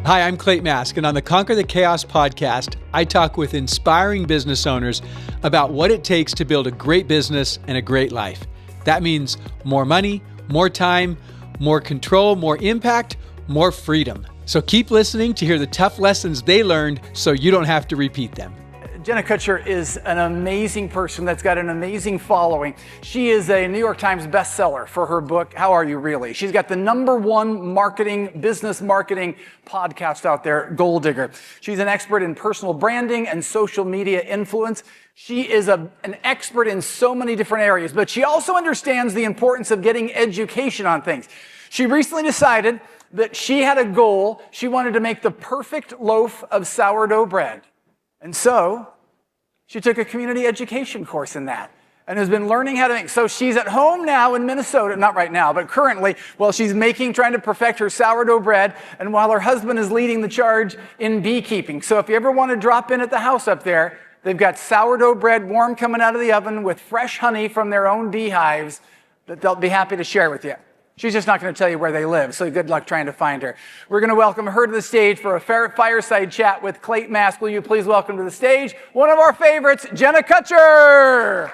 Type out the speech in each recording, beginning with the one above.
Hi, I'm Clayton Mask, and on the Conquer the Chaos podcast, I talk with inspiring business owners about what it takes to build a great business and a great life. That means more money, more time, more control, more impact, more freedom. So keep listening to hear the tough lessons they learned so you don't have to repeat them. Jenna Kutcher is an amazing person that's got an amazing following. She is a New York Times bestseller for her book, How Are You Really? She's got the #1 business marketing podcast out there, Goal Digger. She's an expert in personal branding and social media influence. She is an expert in so many different areas, but she also understands the importance of getting education on things. She recently decided that she had a goal. She wanted to make the perfect loaf of sourdough bread. And so she took a community education course in that and has been learning how to make. So she's at home now in Minnesota, not right now, but currently, while she's trying to perfect her sourdough bread, and while her husband is leading the charge in beekeeping. So if you ever want to drop in at the house up there, they've got sourdough bread warm coming out of the oven with fresh honey from their own beehives that they'll be happy to share with you. She's just not going to tell you where they live, so good luck trying to find her. We're going to welcome her to the stage for a fireside chat with Clayton Mask. Will you please welcome to the stage one of our favorites, Jenna Kutcher.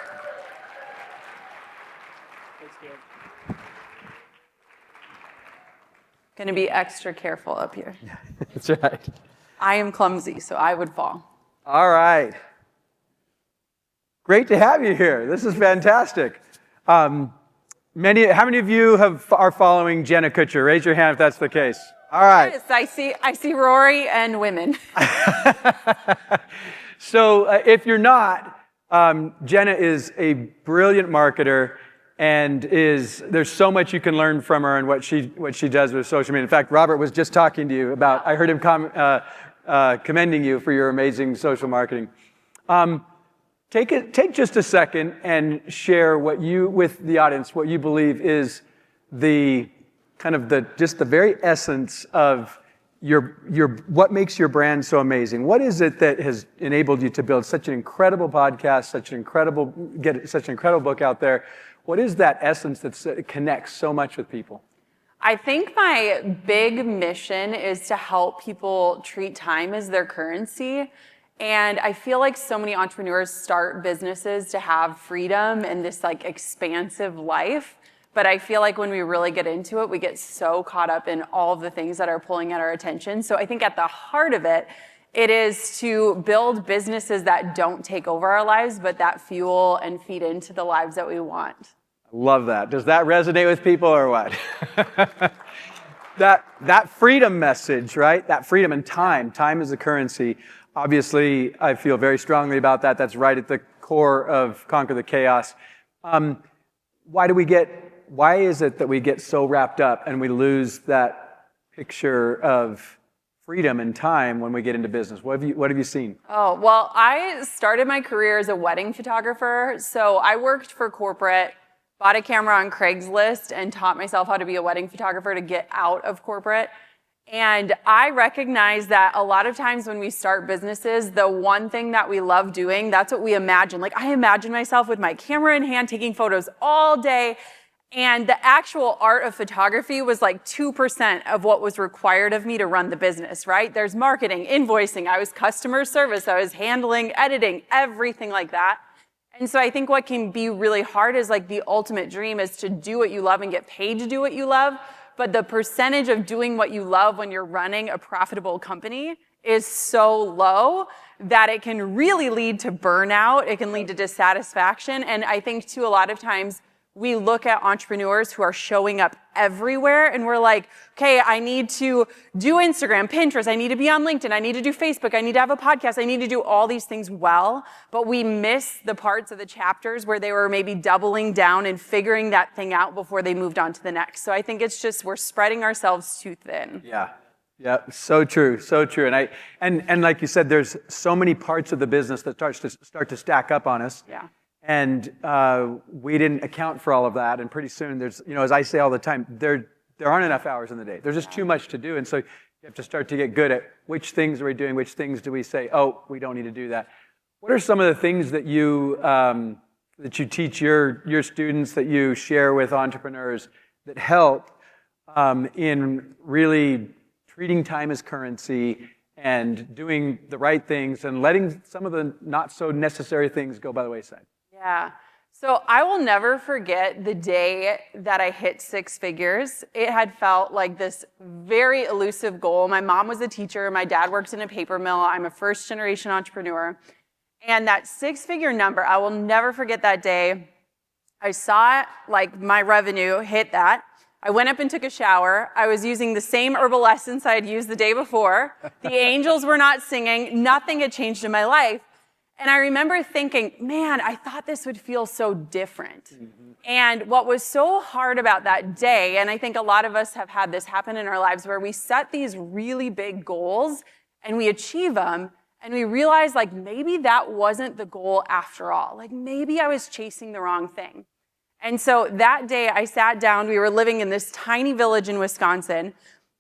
Going to be extra careful up here. That's right. I am clumsy, so I would fall. All right. Great to have you here. This is fantastic. How many of you are following Jenna Kutcher? Raise your hand if that's the case. All right. Yes, I see Rory and women. So if you're not, Jenna is a brilliant marketer, and there's so much you can learn from her and what she does with social media. In fact, Robert was just talking to you about. I heard him commending you for your amazing social marketing. Take just a second and share with the audience what you believe is the very essence of what makes your brand so amazing. What is it that has enabled you to build such an incredible podcast, get such an incredible book out there? What is that essence that connects so much with people? I think my big mission is to help people treat time as their currency. And I feel like so many entrepreneurs start businesses to have freedom and this expansive life. But I feel like when we really get into it, we get so caught up in all of the things that are pulling at our attention. So I think at the heart of it, it is to build businesses that don't take over our lives, but that fuel and feed into the lives that we want. I love that. Does that resonate with people or what? That freedom message, right? That freedom and time. Time is a currency. Obviously, I feel very strongly about that. That's right at the core of Conquer the Chaos. Why is it that we get so wrapped up and we lose that picture of freedom and time when we get into business? What have you seen? Oh, well, I started my career as a wedding photographer. So I worked for corporate, bought a camera on Craigslist, and taught myself how to be a wedding photographer to get out of corporate. And I recognize that a lot of times when we start businesses, the one thing that we love doing, that's what we imagine. I imagine myself with my camera in hand taking photos all day. And the actual art of photography was 2% of what was required of me to run the business, right? There's marketing, invoicing, I was customer service, I was handling, editing, everything like that. And so I think what can be really hard is the ultimate dream is to do what you love and get paid to do what you love. But the percentage of doing what you love when you're running a profitable company is so low that it can really lead to burnout. It can lead to dissatisfaction. And I think too, a lot of times we look at entrepreneurs who are showing up everywhere and we're like, okay, I need to do Instagram, Pinterest, I need to be on LinkedIn, I need to do Facebook, I need to have a podcast, I need to do all these things well, but we miss the parts of the chapters where they were maybe doubling down and figuring that thing out before they moved on to the next. So I think it's just we're spreading ourselves too thin. Yeah, so true. And like you said, there's so many parts of the business that start to stack up on us. Yeah. And we didn't account for all of that. And pretty soon there's, as I say all the time, there aren't enough hours in the day. There's just too much to do. And so you have to start to get good at which things are we doing, which things do we say, oh, we don't need to do that. What are some of the things that you teach your students, that you share with entrepreneurs that help in really treating time as currency and doing the right things and letting some of the not so necessary things go by the wayside? Yeah. So I will never forget the day that I hit six figures. It had felt like this very elusive goal. My mom was a teacher. My dad works in a paper mill. I'm a first generation entrepreneur. And that six-figure number, I will never forget that day. I saw it, like my revenue hit that. I went up and took a shower. I was using the same herbal essence I had used the day before. The angels were not singing. Nothing had changed in my life. And I remember thinking, man, I thought this would feel so different. Mm-hmm. And what was so hard about that day, and I think a lot of us have had this happen in our lives, where we set these really big goals and we achieve them, and we realize like maybe that wasn't the goal after all. Like maybe I was chasing the wrong thing. And so that day I sat down, we were living in this tiny village in Wisconsin,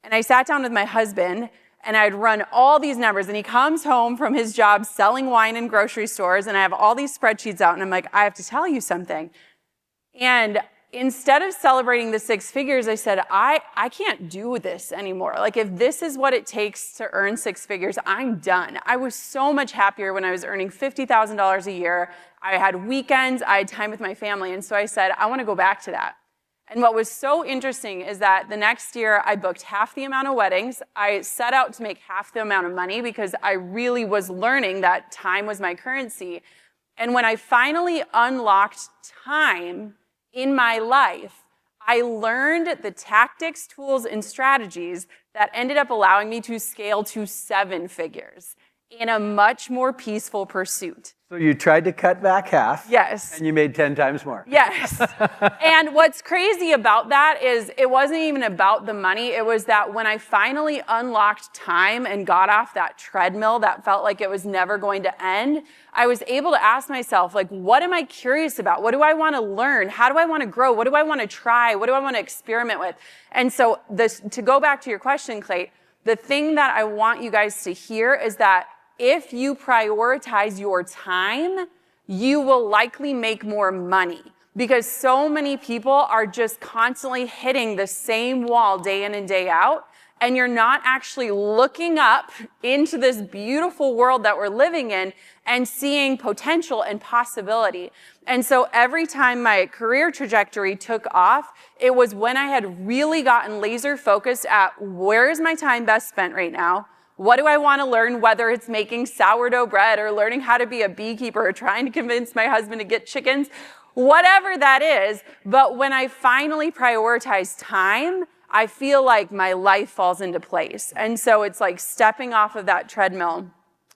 and I sat down with my husband, and I'd run all these numbers, and he comes home from his job selling wine in grocery stores, and I have all these spreadsheets out, and I'm like, I have to tell you something. And instead of celebrating the six figures, I said, I can't do this anymore. Like, if this is what it takes to earn six figures, I'm done. I was so much happier when I was earning $50,000 a year. I had weekends, I had time with my family, and so I said, I want to go back to that. And what was so interesting is that the next year I booked half the amount of weddings. I set out to make half the amount of money because I really was learning that time was my currency. And when I finally unlocked time in my life, I learned the tactics, tools, and strategies that ended up allowing me to scale to seven figures in a much more peaceful pursuit. So you tried to cut back half. Yes. And you made 10 times more. Yes. And what's crazy about that is it wasn't even about the money. It was that when I finally unlocked time and got off that treadmill that felt like it was never going to end, I was able to ask myself, like, what am I curious about? What do I want to learn? How do I want to grow? What do I want to try? What do I want to experiment with? And so to go back to your question, Clay, the thing that I want you guys to hear is that if you prioritize your time, you will likely make more money, because so many people are just constantly hitting the same wall day in and day out, and you're not actually looking up into this beautiful world that we're living in and seeing potential and possibility. And so every time my career trajectory took off, it was when I had really gotten laser focused at where is my time best spent right now? What do I want to learn, whether it's making sourdough bread or learning how to be a beekeeper or trying to convince my husband to get chickens, whatever that is. But when I finally prioritize time, I feel like my life falls into place. And so it's like stepping off of that treadmill.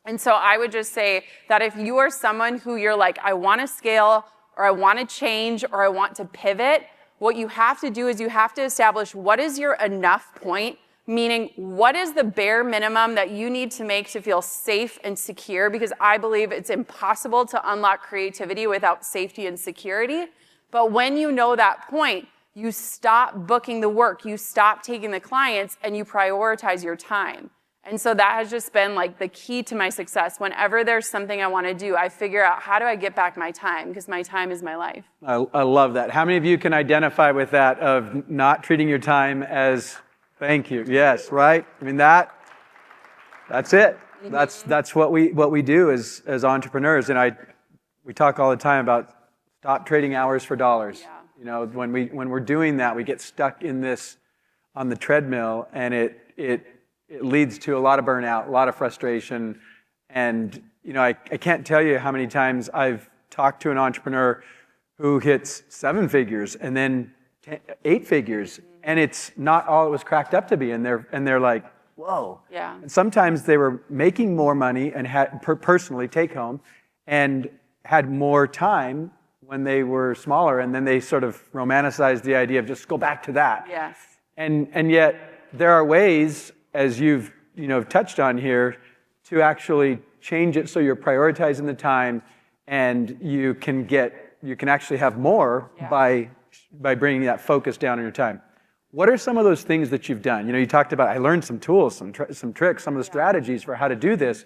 And so I would just say that if you are someone who you're like, I want to scale, or I want to change, or I want to pivot, what you have to do is you have to establish what is your enough point. Meaning, what is the bare minimum that you need to make to feel safe and secure? Because I believe it's impossible to unlock creativity without safety and security. But when you know that point, you stop booking the work, you stop taking the clients, and you prioritize your time. And so that has just been like the key to my success. Whenever there's something I want to do, I figure out, how do I get back my time? Because my time is my life. I love that. How many of you can identify with that, of not treating your time as... Thank you. Yes, right? I mean, that's it. Mm-hmm. That's what we do as entrepreneurs. And we talk all the time about stop trading hours for dollars. Yeah. You know, when we're doing that, we get stuck in this on the treadmill, and it leads to a lot of burnout, a lot of frustration. And you know, I can't tell you how many times I've talked to an entrepreneur who hits seven figures and then eight figures. And it's not all it was cracked up to be, and they're like, whoa. Yeah. And sometimes they were making more money and had personally take home, and had more time when they were smaller, and then they sort of romanticized the idea of just go back to that. Yes. And yet there are ways, as you've touched on here, to actually change it so you're prioritizing the time, and you can actually have more by bringing that focus down in your time. What are some of those things that you've done? You know, you talked about, I learned some tools, some tricks, some of the strategies for how to do this.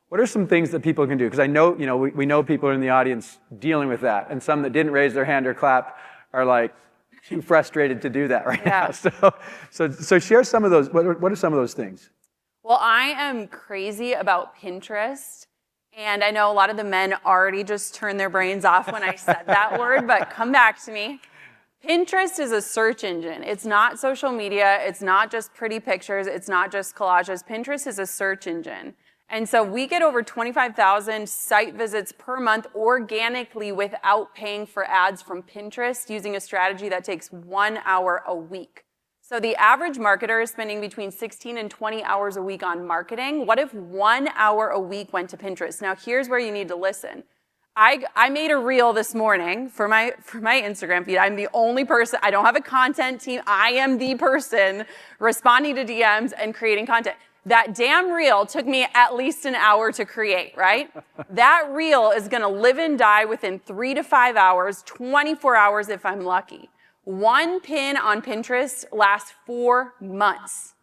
What are some things that people can do? Because I know, we know people in the audience dealing with that, and some that didn't raise their hand or clap are like, too frustrated to do that right Yeah. now. So share some of those. What are some of those things? Well, I am crazy about Pinterest. And I know a lot of the men already just turned their brains off when I said that word, but come back to me. Pinterest is a search engine. It's not social media. It's not just pretty pictures. It's not just collages. Pinterest is a search engine. And so we get over 25,000 site visits per month organically without paying for ads from Pinterest using a strategy that takes 1 hour a week. So the average marketer is spending between 16 and 20 hours a week on marketing. What if 1 hour a week went to Pinterest? Now here's where you need to listen. I made a reel this morning for my Instagram feed. I'm the only person, I don't have a content team. I am the person responding to DMs and creating content. That damn reel took me at least an hour to create, right? That reel is gonna live and die within 3 to 5 hours, 24 hours if I'm lucky. One pin on Pinterest lasts 4 months.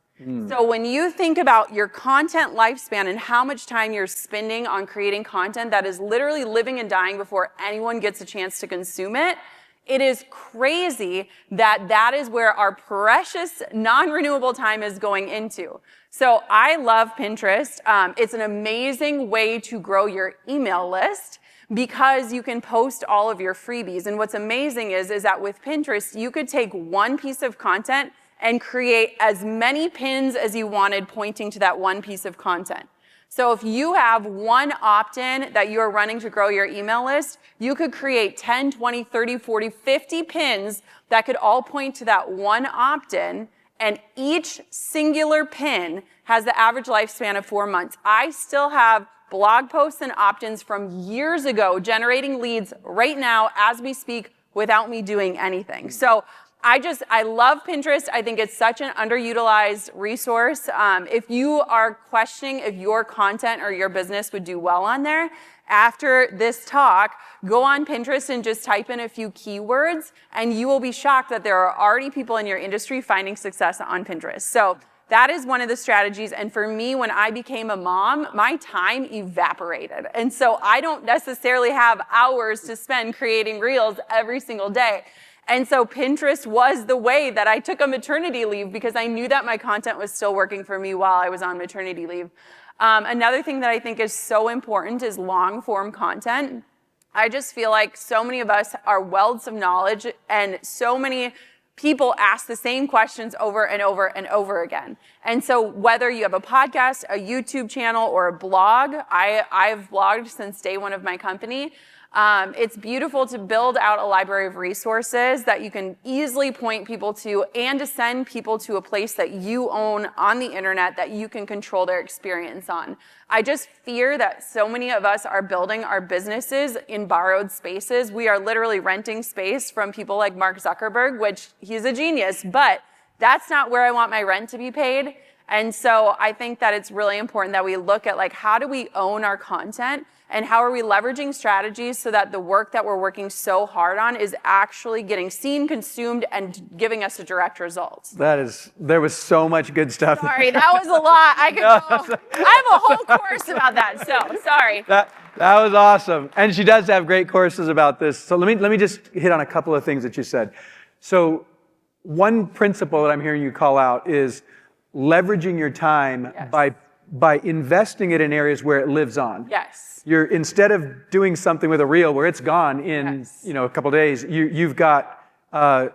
So when you think about your content lifespan and how much time you're spending on creating content that is literally living and dying before anyone gets a chance to consume it, it is crazy that that is where our precious non-renewable time is going into. So I love Pinterest. It's an amazing way to grow your email list because you can post all of your freebies. And what's amazing is that with Pinterest, you could take one piece of content and create as many pins as you wanted pointing to that one piece of content. So if you have one opt-in that you're running to grow your email list, you could create 10, 20, 30, 40, 50 pins that could all point to that one opt-in, and each singular pin has the average lifespan of 4 months. I still have blog posts and opt-ins from years ago generating leads right now as we speak without me doing anything. So I love Pinterest. I think it's such an underutilized resource. If you are questioning if your content or your business would do well on there, after this talk, go on Pinterest and just type in a few keywords, and you will be shocked that there are already people in your industry finding success on Pinterest. So that is one of the strategies. And for me, when I became a mom, my time evaporated. And so I don't necessarily have hours to spend creating reels every single day. And so Pinterest was the way that I took a maternity leave because I knew that my content was still working for me while I was on maternity leave. Another thing that I think is so important is long form content. I just feel like so many of us are wells of knowledge and so many people ask the same questions over and over and over again. And so whether you have a podcast, a YouTube channel, or a blog, I've blogged since day one of my company. It's beautiful to build out a library of resources that you can easily point people to and to send people to a place that you own on the internet that you can control their experience on. I just fear that so many of us are building our businesses in borrowed spaces. We are literally renting space from people like Mark Zuckerberg, which he's a genius, but that's not where I want my rent to be paid. And so I think that it's really important that we look at how do we own our content and how are we leveraging strategies so that the work that we're working so hard on is actually getting seen, consumed, and giving us a direct result. There was so much good stuff. Sorry, that was a lot. I could go. I have a whole course about that, so sorry. That was awesome. And she does have great courses about this. So let me just hit on a couple of things that you said. So one principle that I'm hearing you call out is leveraging your time by investing it in areas where it lives on. Yes. Instead of doing something with a reel where it's gone in a couple days, you've got on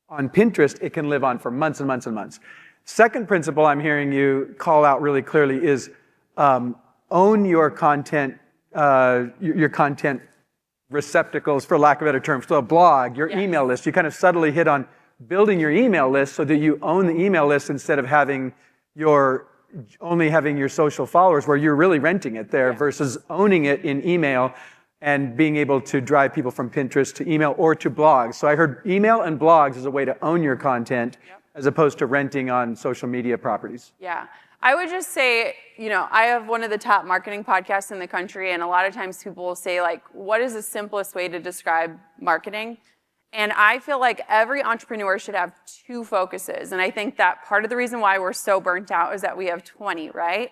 Pinterest, it can live on for months and months and months. Second principle I'm hearing you call out really clearly is own your content, your content receptacles, for lack of a better term. So a blog, your email list. You kind of subtly hit on building your email list so that you own the email list instead of only having your social followers where you're really renting it there versus owning it in email and being able to drive people from Pinterest to email or to blogs. So I heard email and blogs as a way to own your content as opposed to renting on social media properties. Yeah. I would just say, I have one of the top marketing podcasts in the country, and a lot of times people will say, what is the simplest way to describe marketing? And I feel like every entrepreneur should have 2 focuses. And I think that part of the reason why we're so burnt out is that we have 20, right?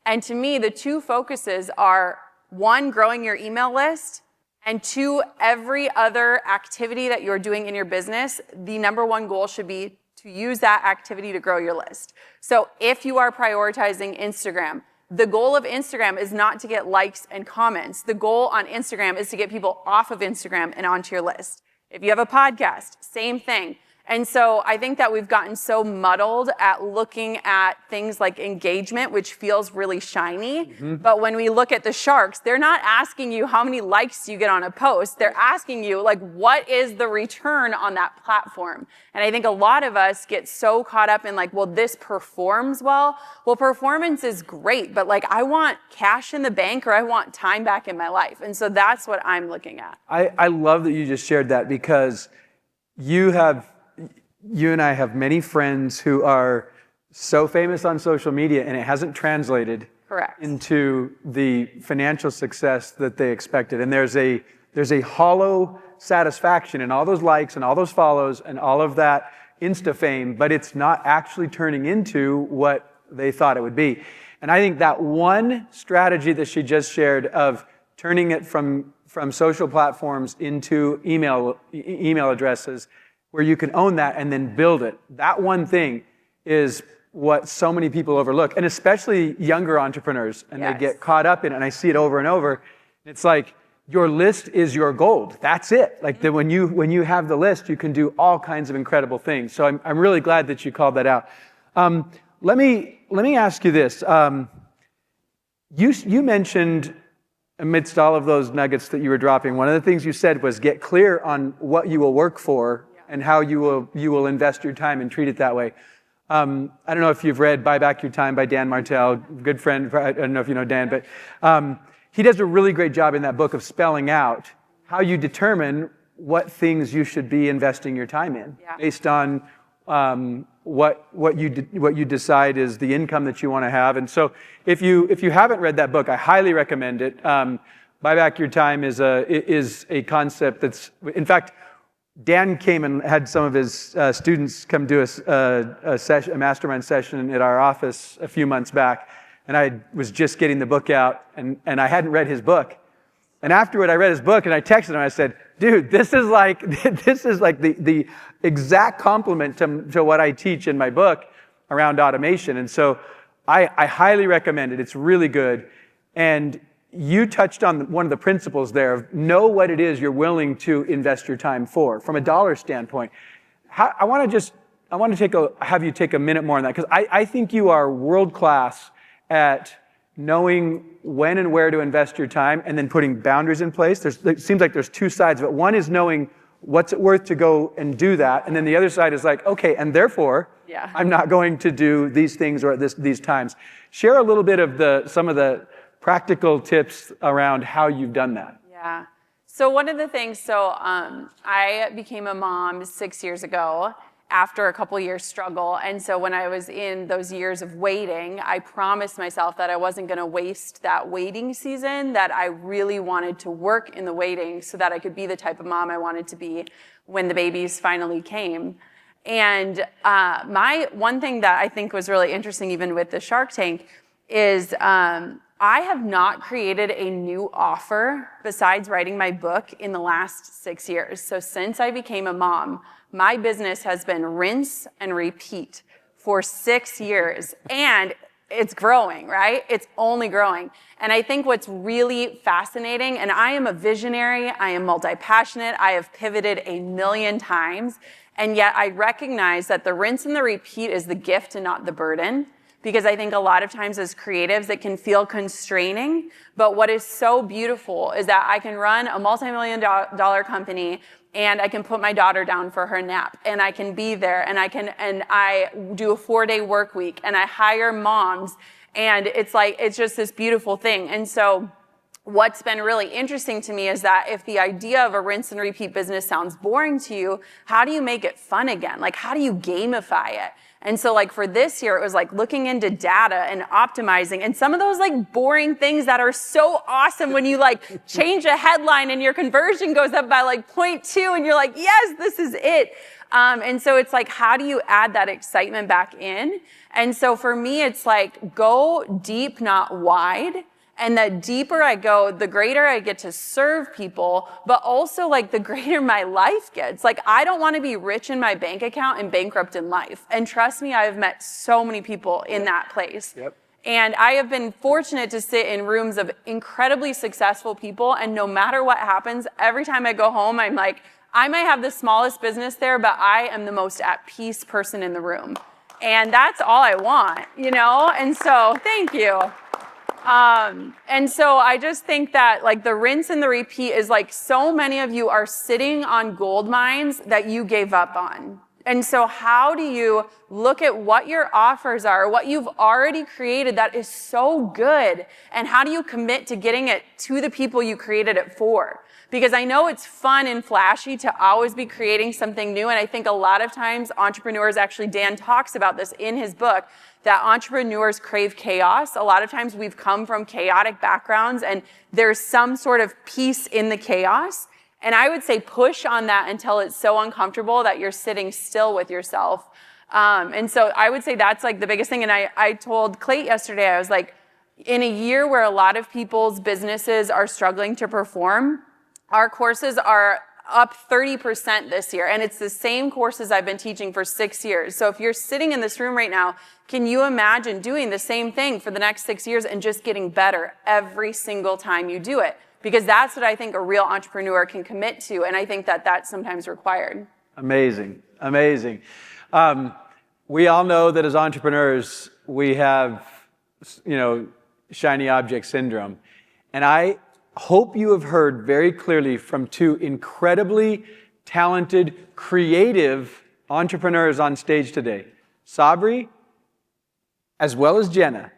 And to me, the 2 focuses are 1, growing your email list, And to every other activity that you're doing in your business, the number one goal should be to use that activity to grow your list. So if you are prioritizing Instagram, the goal of Instagram is not to get likes and comments. The goal on Instagram is to get people off of Instagram and onto your list. If you have a podcast, same thing. And so I think that we've gotten so muddled at looking at things like engagement, which feels really shiny. Mm-hmm. But when we look at the sharks, they're not asking you how many likes you get on a post. They're asking you, like, what is the return on that platform? And I think a lot of us get so caught up in like, well, this performs well. Well, performance is great, but like, I want cash in the bank or I want time back in my life. And so that's what I'm looking at. I love that you just shared that, because you and I have many friends who are so famous on social media and it hasn't translated into the financial success that they expected. And there's a hollow satisfaction in all those likes and all those follows and all of that Insta fame, but it's not actually turning into what they thought it would be. And I think that one strategy that she just shared of turning it from social platforms into email addresses, where you can own that and then build it. That one thing is what so many people overlook, and especially younger entrepreneurs, and They get caught up in it, and I see it over and over. It's like, your list is your gold. That's it. Like when you have the list, you can do all kinds of incredible things. So I'm really glad that you called that out. Let me ask you this. You mentioned, amidst all of those nuggets that you were dropping, one of the things you said was get clear on what you will work for and how you will invest your time and treat it that way. I don't know if you've read Buy Back Your Time by Dan Martell, good friend. I don't know if you know Dan, but he does a really great job in that book of spelling out how you determine what things you should be investing your time in based on what you decide is the income that you want to have. And so if you haven't read that book, I highly recommend it. Buy Back Your Time is a concept that's, in fact, Dan came and had some of his students come do a mastermind session at our office a few months back, and I was just getting the book out, and I hadn't read his book. And afterward, I read his book, and I texted him, and I said, dude, this is like the exact complement to what I teach in my book around automation. And so I highly recommend it. It's really good. And you touched on one of the principles there of know what it is you're willing to invest your time for, from a dollar standpoint. I want to have you take a minute more on that, because I think you are world class at knowing when and where to invest your time and then putting boundaries in place. It seems like there's two sides of it. One is knowing what's it worth to go and do that, and then the other side is like, okay, and therefore, I'm not going to do these things or at these times. Share a little bit of some of the practical tips around how you've done that. Yeah. So one of the things, I became a mom 6 years ago after a couple years struggle. And so when I was in those years of waiting, I promised myself that I wasn't going to waste that waiting season, that I really wanted to work in the waiting so that I could be the type of mom I wanted to be when the babies finally came. And one thing that I think was really interesting, even with the Shark Tank, is I have not created a new offer besides writing my book in the last 6 years. So since I became a mom, my business has been rinse and repeat for 6 years. And it's growing, right? It's only growing. And I think what's really fascinating, and I am a visionary, I am multi-passionate, I have pivoted a million times, and yet I recognize that the rinse and the repeat is the gift and not the burden. Because I think a lot of times as creatives, it can feel constraining. But what is so beautiful is that I can run a multi-million-dollar company, and I can put my daughter down for her nap, and I can be there, and I do a 4-day work week, and I hire moms, and it's just this beautiful thing. And so what's been really interesting to me is that if the idea of a rinse and repeat business sounds boring to you, how do you make it fun again? Like, how do you gamify it? And so like for this year, it was like looking into data and optimizing and some of those like boring things that are so awesome when you like change a headline and your conversion goes up by like 0.2 and you're like, yes, this is it. And so it's like, how do you add that excitement back in? And so for me, it's like go deep, not wide. And the deeper I go, the greater I get to serve people, but also like the greater my life gets. Like I don't want to be rich in my bank account and bankrupt in life. And trust me, I've met so many people in that place. Yep. And I have been fortunate to sit in rooms of incredibly successful people. And no matter what happens, every time I go home, I'm like, I might have the smallest business there, but I am the most at peace person in the room. And that's all I want, you know? And so thank you. And so I just think that like the rinse and the repeat is like so many of you are sitting on gold mines that you gave up on. And so how do you look at what your offers are, what you've already created that is so good, and how do you commit to getting it to the people you created it for? Because I know it's fun and flashy to always be creating something new, and I think a lot of times entrepreneurs, actually Dan talks about this in his book, that entrepreneurs crave chaos. A lot of times we've come from chaotic backgrounds and there's some sort of peace in the chaos. And I would say push on that until it's so uncomfortable that you're sitting still with yourself. And so I would say that's like the biggest thing. And I told Clayt yesterday, I was like, in a year where a lot of people's businesses are struggling to perform, our courses are up 30% this year. And it's the same courses I've been teaching for 6 years. So if you're sitting in this room right now, can you imagine doing the same thing for the next 6 years and just getting better every single time you do it? Because that's what I think a real entrepreneur can commit to. And I think that that's sometimes required. Amazing. Amazing. We all know that as entrepreneurs, we have, shiny object syndrome. And I hope you have heard very clearly from two incredibly talented, creative entrepreneurs on stage today. Sabri, as well as Jenna,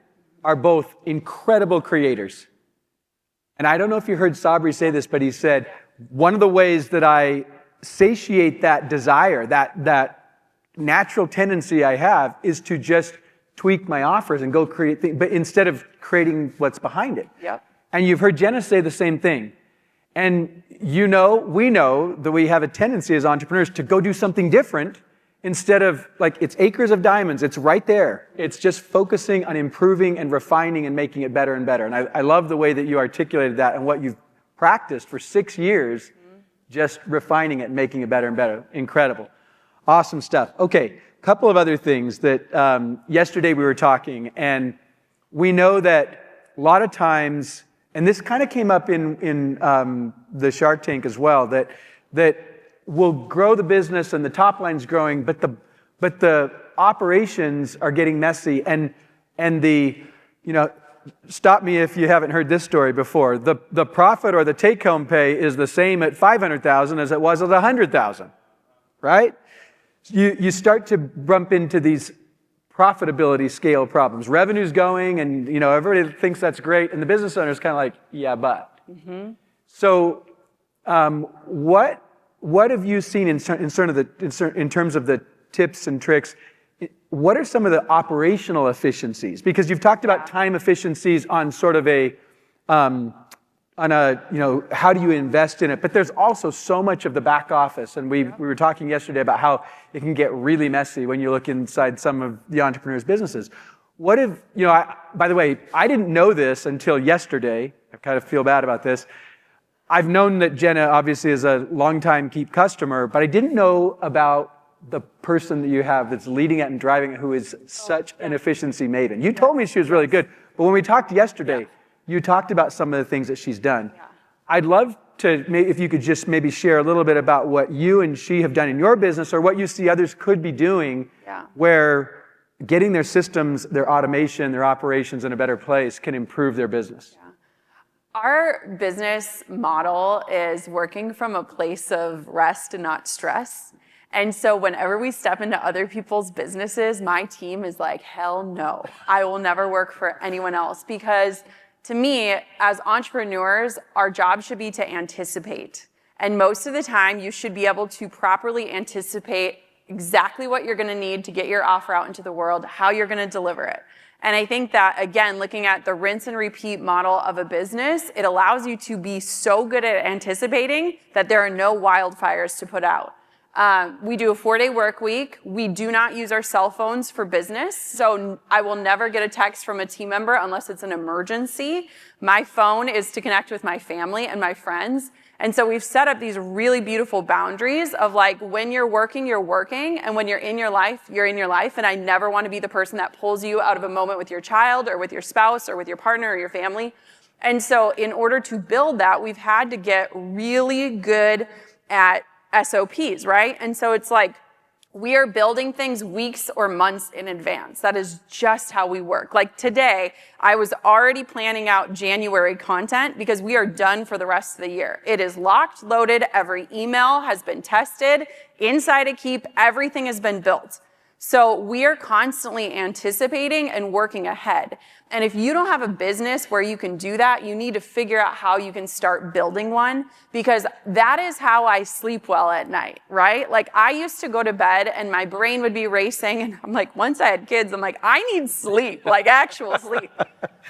are both incredible creators. And I don't know if you heard Sabri say this, but he said, one of the ways that I satiate that desire, that natural tendency I have, is to just tweak my offers and go create things, but instead of creating what's behind it. Yep. And you've heard Jenna say the same thing. And we know that we have a tendency as entrepreneurs to go do something different instead of, like, it's acres of diamonds. It's right there. It's just focusing on improving and refining and making it better and better. And I love the way that you articulated that and what you've practiced for 6 years, just refining it and making it better and better. Incredible. Awesome stuff. Okay, a couple of other things that yesterday we were talking, and we know that a lot of times, and this kind of came up in the Shark Tank as well, that we'll grow the business and the top line's growing, but the operations are getting messy, and stop me if you haven't heard this story before. The profit or the take-home pay is the same at 500,000 as it was at 100,000, right? You start to bump into these profitability scale problems. Revenue's going, and everybody thinks that's great, and the business owner's kind of like, yeah, but. Mm-hmm. So, what have you seen in terms of the tips and tricks? What are some of the operational efficiencies? Because you've talked about time efficiencies on sort of how do you invest in it? But there's also so much of the back office, and we were talking yesterday about how it can get really messy when you look inside some of the entrepreneurs' businesses. What if, by the way, I didn't know this until yesterday. I kind of feel bad about this. I've known that Jenna obviously is a longtime Keep customer, but I didn't know about the person that you have that's leading it and driving it, who is such an efficiency maven. You told me she was really good, but when we talked yesterday, you talked about some of the things that she's done. Yeah. I'd love to, if you could just maybe share a little bit about what you and she have done in your business, or what you see others could be doing, where getting their systems, their automation, their operations in a better place can improve their business. Yeah. Our business model is working from a place of rest and not stress. And so whenever we step into other people's businesses, my team is like, hell no, I will never work for anyone else. Because to me, as entrepreneurs, our job should be to anticipate. And most of the time, you should be able to properly anticipate exactly what you're going to need to get your offer out into the world, how you're going to deliver it. And I think that, again, looking at the rinse and repeat model of a business, it allows you to be so good at anticipating that there are no wildfires to put out. We do a 4-day work week. We do not use our cell phones for business. So I will never get a text from a team member unless it's an emergency. My phone is to connect with my family and my friends. And so we've set up these really beautiful boundaries of like, when you're working, and when you're in your life, you're in your life. And I never want to be the person that pulls you out of a moment with your child or with your spouse or with your partner or your family. And so in order to build that, we've had to get really good at SOPs, right? And so it's like, we are building things weeks or months in advance. That is just how we work. Like today, I was already planning out January content because we are done for the rest of the year. It is locked, loaded, every email has been tested, inside a Keep, everything has been built. So we are constantly anticipating and working ahead. And if you don't have a business where you can do that, you need to figure out how you can start building one, because that is how I sleep well at night, right? Like I used to go to bed and my brain would be racing, and I'm like, once I had kids, I'm like, I need sleep, like actual sleep.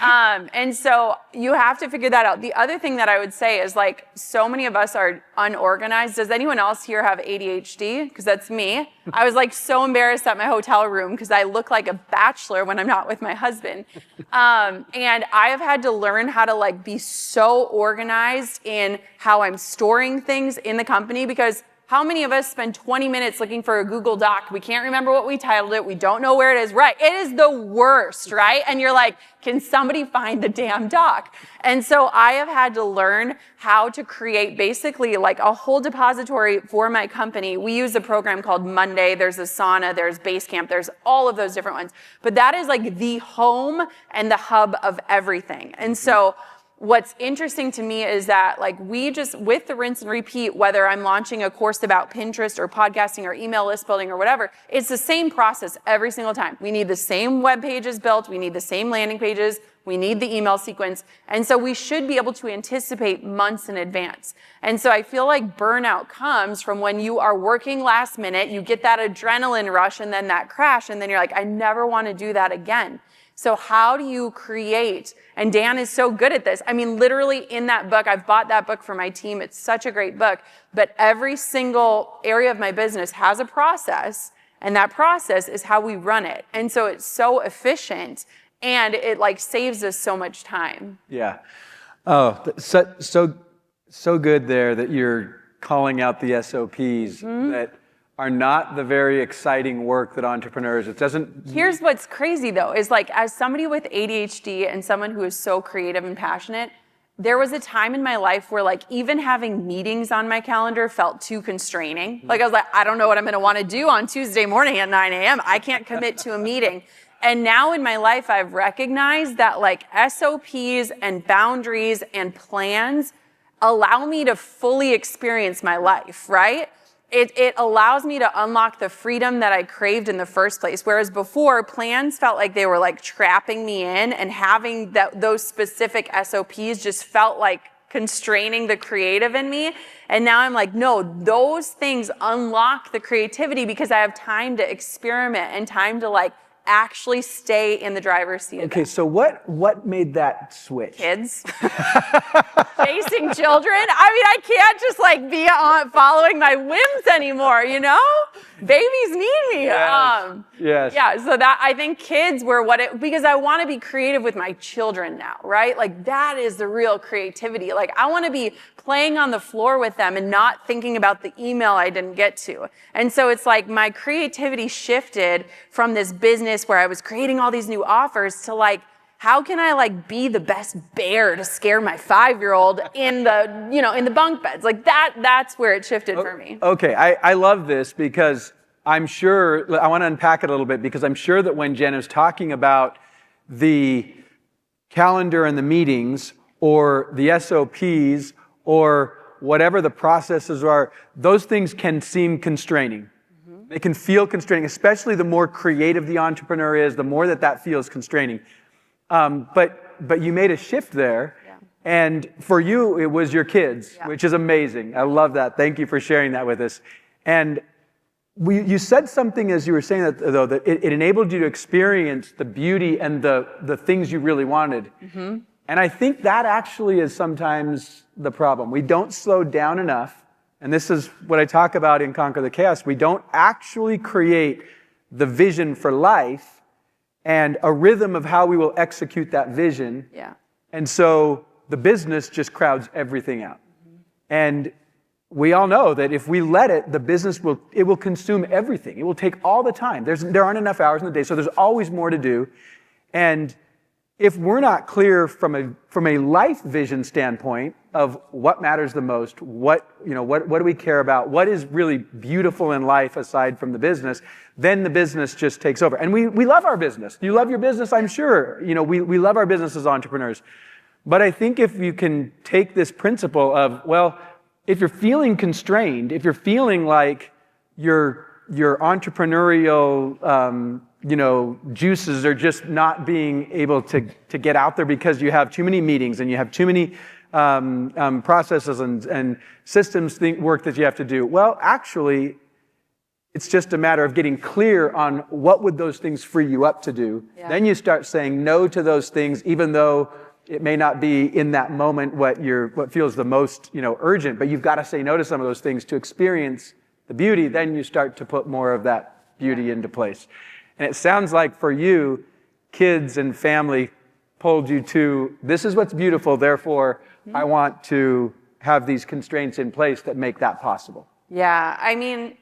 And so you have to figure that out. The other thing that I would say is like, so many of us are unorganized. Does anyone else here have ADHD? Because that's me. I was like so embarrassed at my hotel room because I look like a bachelor when I'm not with my husband. And I have had to learn how to like be so organized in how I'm storing things in the company, because how many of us spend 20 minutes looking for a Google Doc? We can't remember what we titled it. We don't know where it is. Right. It is the worst, right? And you're like, can somebody find the damn doc? And so I have had to learn how to create basically like a whole depository for my company. We use a program called Monday. There's Asana, there's Basecamp, there's all of those different ones. But that is like the home and the hub of everything. And so what's interesting to me is that like we just, with the rinse and repeat, whether I'm launching a course about Pinterest or podcasting or email list building or whatever, it's the same process every single time. We need the same web pages built. We need the same landing pages. We need the email sequence. And so we should be able to anticipate months in advance. And so I feel like burnout comes from when you are working last minute, you get that adrenaline rush and then that crash, and then you're like, I never want to do that again. So how do you create? And Dan is so good at this. I mean, literally in that book, I've bought that book for my team. It's such a great book. But every single area of my business has a process, and that process is how we run it. And so it's so efficient, and it like saves us so much time. Yeah. Oh, so good there that you're calling out the SOPs that are not the very exciting work that entrepreneurs, it doesn't. Here's what's crazy though, is like as somebody with ADHD and someone who is so creative and passionate, there was a time in my life where like even having meetings on my calendar felt too constraining. Like I was like, I don't know what I'm gonna wanna do on Tuesday morning at 9 a.m. I can't commit to a meeting. And now in my life, I've recognized that like SOPs and boundaries and plans allow me to fully experience my life, right? It allows me to unlock the freedom that I craved in the first place. Whereas before, plans felt like they were like trapping me in, and having those specific SOPs just felt like constraining the creative in me. And now I'm like, no, those things unlock the creativity because I have time to experiment and time to like actually stay in the driver's seat. Okay, so what made that switch? Kids. Chasing children. I mean, I can't just like be on following my whims anymore, you know? Babies need me. Yes. Yeah, so that I think kids were because I want to be creative with my children now, right? Like that is the real creativity. Like I want to be playing on the floor with them and not thinking about the email I didn't get to. And so it's like my creativity shifted from this business where I was creating all these new offers to like, how can I like be the best bear to scare my 5-year-old in the bunk beds? Like that's where it shifted for me. Okay, I love this because I'm sure, I want to unpack it a little bit, because I'm sure that when Jenna's talking about the calendar and the meetings or the SOPs or whatever the processes are, those things can seem constraining. They can feel constraining, especially the more creative the entrepreneur is, the more that feels constraining. But you made a shift there, and for you, it was your kids, which is amazing. I love that. Thank you for sharing that with us. And you said something as you were saying that, though, that it enabled you to experience the beauty and the things you really wanted. And I think that actually is sometimes the problem. We don't slow down enough and this is what I talk about in Conquer the Chaos, we don't actually create the vision for life and a rhythm of how we will execute that vision. Yeah. And so the business just crowds everything out. And we all know that if we let it, the business will consume everything. It will take all the time. There aren't enough hours in the day, so there's always more to do. And if we're not clear from a life vision standpoint of what matters the most, what do we care about, what is really beautiful in life aside from the business, then the business just takes over. And we love our business. You love your business, I'm sure. We love our business as entrepreneurs. But I think if you can take this principle of, well, if you're feeling constrained, if you're feeling like your entrepreneurial juices are just not being able to get out there because you have too many meetings and you have too many processes and systems work that you have to do. Well, actually, it's just a matter of getting clear on what would those things free you up to do. Yeah. Then you start saying no to those things, even though it may not be in that moment what feels the most urgent, but you've got to say no to some of those things to experience the beauty. Then you start to put more of that beauty into place. And it sounds like for you, kids and family pulled you to, this is what's beautiful, therefore I want to have these constraints in place that make that possible. Yeah, I mean,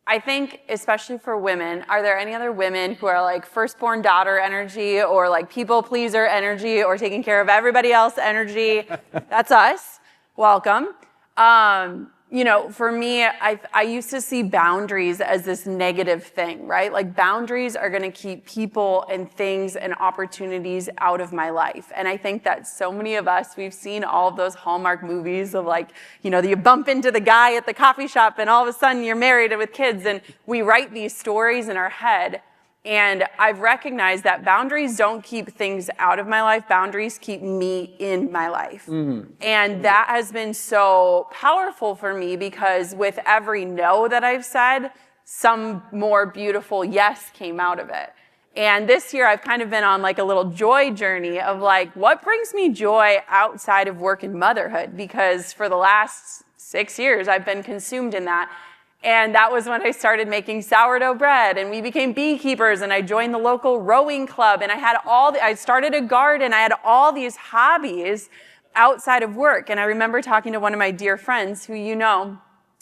I think especially for women, are there any other women who are like firstborn daughter energy or like people pleaser energy or taking care of everybody else energy? That's us. Welcome. For me, I used to see boundaries as this negative thing, right? Like boundaries are going to keep people and things and opportunities out of my life. And I think that so many of us, we've seen all of those Hallmark movies of like, you bump into the guy at the coffee shop and all of a sudden you're married and with kids, and we write these stories in our head. And I've recognized that boundaries don't keep things out of my life. Boundaries keep me in my life. Mm-hmm. And that has been so powerful for me because with every no that I've said, some more beautiful yes came out of it. And this year I've kind of been on like a little joy journey of like, what brings me joy outside of work and motherhood? Because for the last 6 years, I've been consumed in that. And that was when I started making sourdough bread and we became beekeepers and I joined the local rowing club and I started a garden. I had all these hobbies outside of work. And I remember talking to one of my dear friends who and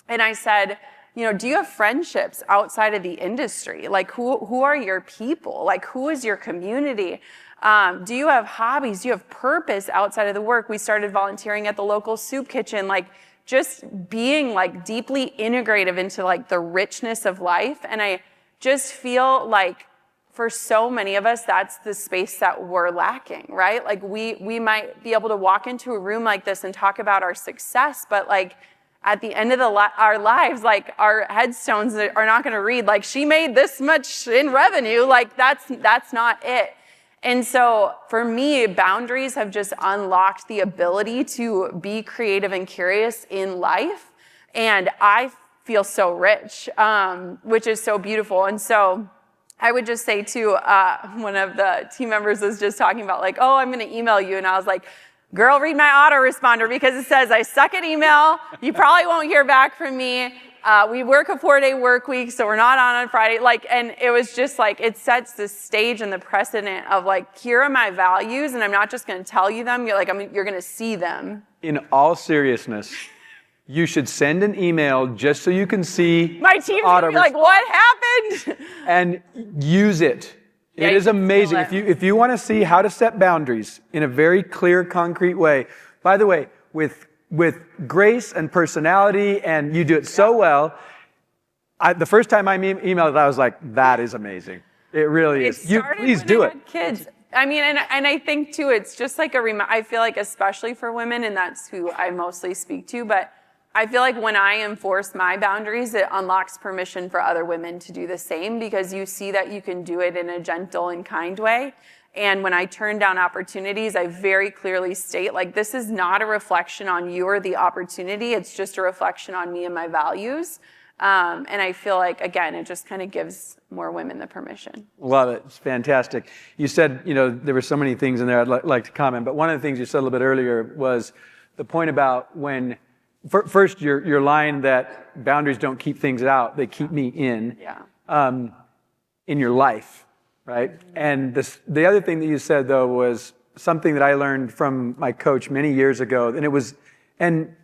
I said, do you have friendships outside of the industry? Like who are your people? Like who is your community? Do you have hobbies? Do you have purpose outside of the work? We started volunteering at the local soup kitchen, like just being like deeply integrative into like the richness of life. And I just feel like for so many of us, that's the space that we're lacking, right? Like we might be able to walk into a room like this and talk about our success, but like at the end of our lives, like our headstones are not going to read like she made this much in revenue. Like that's not it. And so for me, boundaries have just unlocked the ability to be creative and curious in life. And I feel so rich, which is so beautiful. And so I would just say too, one of the team members was just talking about like, oh, I'm going to email you. And I was like, girl, read my autoresponder because it says I suck at email. You probably won't hear back from me. We work a 4-day work week, so we're not on Friday. And it was just like, it sets the stage and the precedent of like, here are my values, and I'm not just going to tell you them. You're going to see them. In all seriousness, you should send an email just so you can see. My team's going to be like, what happened? And use it. It is amazing. If you want to see how to set boundaries in a very clear, concrete way, by the way, with grace and personality, and you do it so well. The first time I emailed it, I was like, that is amazing. It really is. Please do it. Kids. I mean, and I think too, it's just like I feel like especially for women, and that's who I mostly speak to, but I feel like when I enforce my boundaries, it unlocks permission for other women to do the same because you see that you can do it in a gentle and kind way. And when I turn down opportunities, I very clearly state, like, this is not a reflection on you or the opportunity. It's just a reflection on me and my values. And I feel like, again, it just kind of gives more women the permission. Love it. It's fantastic. You said, there were so many things in there I'd like to comment, but one of the things you said a little bit earlier was the point about when first, your line that boundaries don't keep things out, they keep me in. Yeah. In your life, right? And the other thing that you said, though, was something that I learned from my coach many years ago. And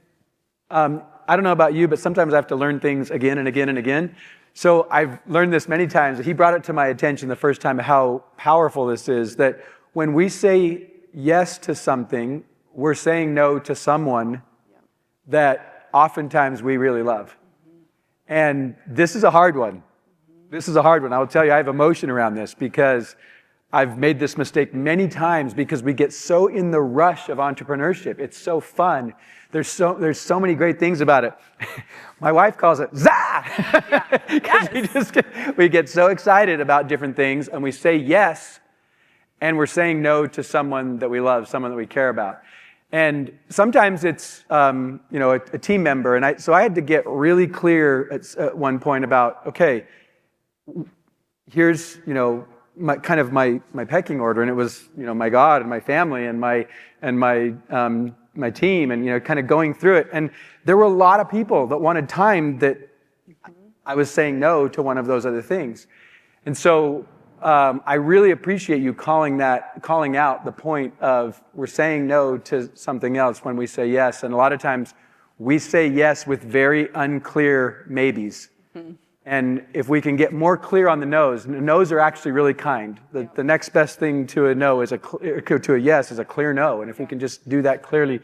I don't know about you, but sometimes I have to learn things again and again and again. So I've learned this many times. He brought it to my attention the first time how powerful this is, that when we say yes to something, we're saying no to someone that oftentimes we really love. And this is a hard one. This is a hard one. I will tell you, I have emotion around this because I've made this mistake many times because we get so in the rush of entrepreneurship. It's so fun. There's so many great things about it. My wife calls it "za," because we get so excited about different things, and we say yes, and we're saying no to someone that we love, someone that we care about. And sometimes it's a team member, and so I had to get really clear at one point about, okay, here's my pecking order, and it was my God and my family and my team, and kind of going through it. And there were a lot of people that wanted time that I was saying no to one of those other things. And so I really appreciate you calling out the point of we're saying no to something else when we say yes. And a lot of times we say yes with very unclear maybes. And if we can get more clear on the no's are actually really kind. The next best thing to a no to a yes is a clear no. And if we can just do that clearly,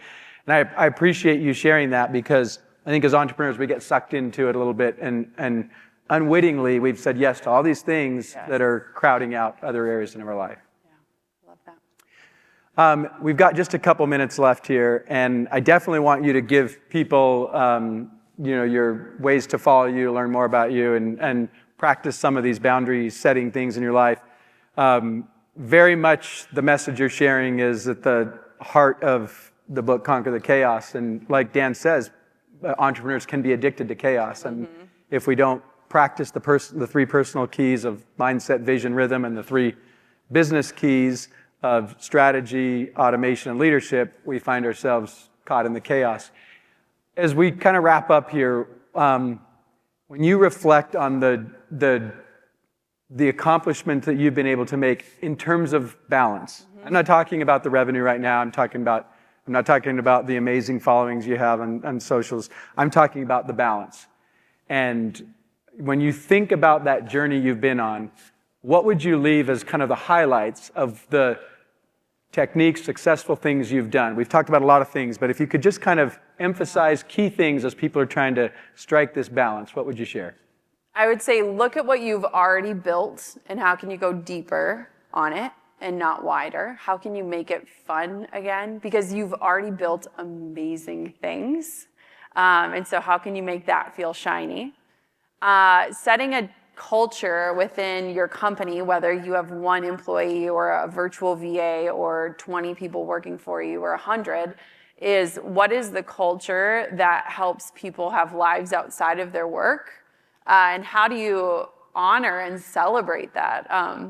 and I appreciate you sharing that, because I think as entrepreneurs we get sucked into it a little bit, and unwittingly we've said yes to all these things that are crowding out other areas in our life. Yeah, love that. We've got just a couple minutes left here, and I definitely want you to give people your ways to follow you, learn more about you, and practice some of these boundary setting things in your life. Very much the message you're sharing is at the heart of the book, Conquer the Chaos. And like Dan says, entrepreneurs can be addicted to chaos. And if we don't practice the three personal keys of mindset, vision, rhythm, and the three business keys of strategy, automation, and leadership, we find ourselves caught in the chaos. As we kind of wrap up here, when you reflect on the accomplishment that you've been able to make in terms of balance, I'm not talking about the revenue right now. I'm not talking about the amazing followings you have on socials. I'm talking about the balance. And when you think about that journey you've been on, what would you leave as kind of the highlights of the techniques, successful things you've done? We've talked about a lot of things, but if you could just kind of emphasize key things as people are trying to strike this balance, what would you share? I would say look at what you've already built and how can you go deeper on it and not wider. How can you make it fun again? Because you've already built amazing things. And so how can you make that feel shiny? Setting a culture within your company, whether you have one employee or a virtual VA or 20 people working for you or 100, is what is the culture that helps people have lives outside of their work? And how do you honor and celebrate that?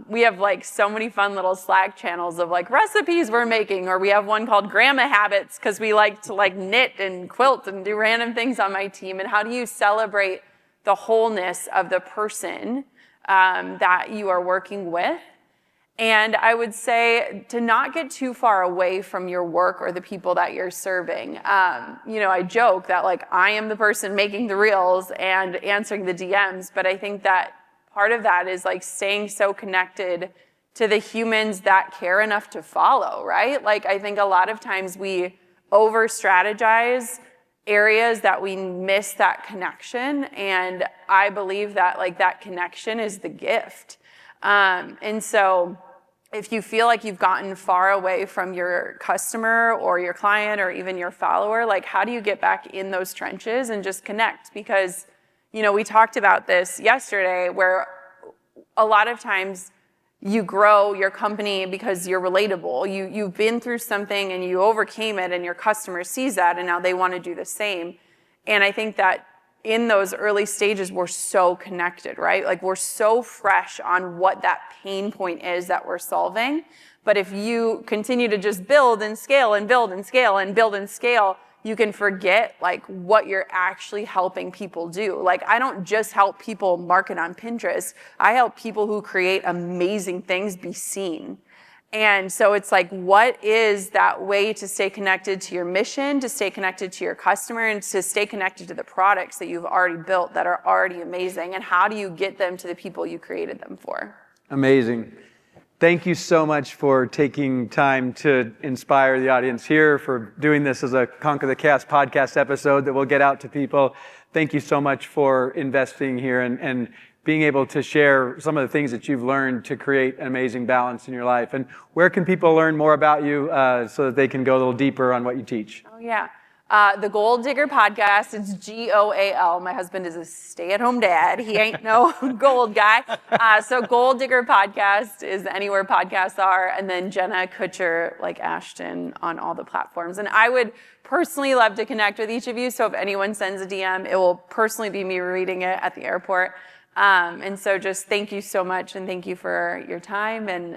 We have like so many fun little Slack channels of like recipes we're making, or we have one called Grandma Habits because we like to like knit and quilt and do random things on my team. And how do you celebrate the wholeness of the person that you are working with? And I would say to not get too far away from your work or the people that you're serving. I joke that like I am the person making the reels and answering the DMs, but I think that part of that is like staying so connected to the humans that care enough to follow, right? Like I think a lot of times we over strategize areas that we miss that connection, and I believe that like that connection is the gift. And so if you feel like you've gotten far away from your customer or your client or even your follower, like how do you get back in those trenches and just connect? Because, we talked about this yesterday where a lot of times you grow your company because you're relatable. You've been through something and you overcame it, and your customer sees that and now they want to do the same. And I think that in those early stages, we're so connected, right? Like we're so fresh on what that pain point is that we're solving. But if you continue to just build and scale and build and scale and build and scale, you can forget like what you're actually helping people do. Like I don't just help people market on Pinterest. I help people who create amazing things be seen. And so it's like, what is that way to stay connected to your mission, to stay connected to your customer, and to stay connected to the products that you've already built that are already amazing? And how do you get them to the people you created them for? Amazing. Thank you so much for taking time to inspire the audience here, for doing this as a Conquer the Chaos podcast episode that will get out to people. Thank you so much for investing here and being able to share some of the things that you've learned to create an amazing balance in your life. And where can people learn more about you so that they can go a little deeper on what you teach? Oh, yeah. The Goal Digger Podcast, it's GOAL. My husband is a stay-at-home dad. He ain't no gold guy. So Goal Digger Podcast is anywhere podcasts are. And then Jenna Kutcher, like Ashton, on all the platforms. And I would personally love to connect with each of you. So if anyone sends a DM, it will personally be me reading it at the airport. And so just thank you so much, and thank you for your time. And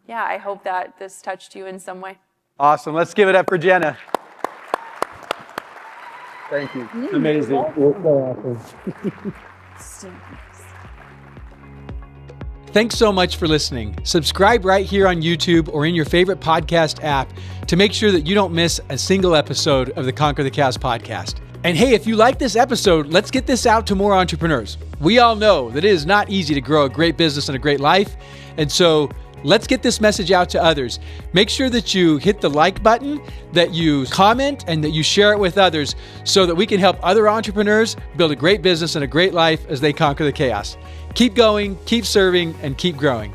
yeah, I hope that this touched you in some way. Awesome. Let's give it up for Jenna. Thank you. Amazing. Thanks so much for listening. Subscribe right here on YouTube or in your favorite podcast app to make sure that you don't miss a single episode of the Conquer the Chaos podcast. And hey, if you like this episode, let's get this out to more entrepreneurs. We all know that it is not easy to grow a great business and a great life. And so let's get this message out to others. Make sure that you hit the like button, that you comment, and that you share it with others so that we can help other entrepreneurs build a great business and a great life as they conquer the chaos. Keep going, keep serving, and keep growing.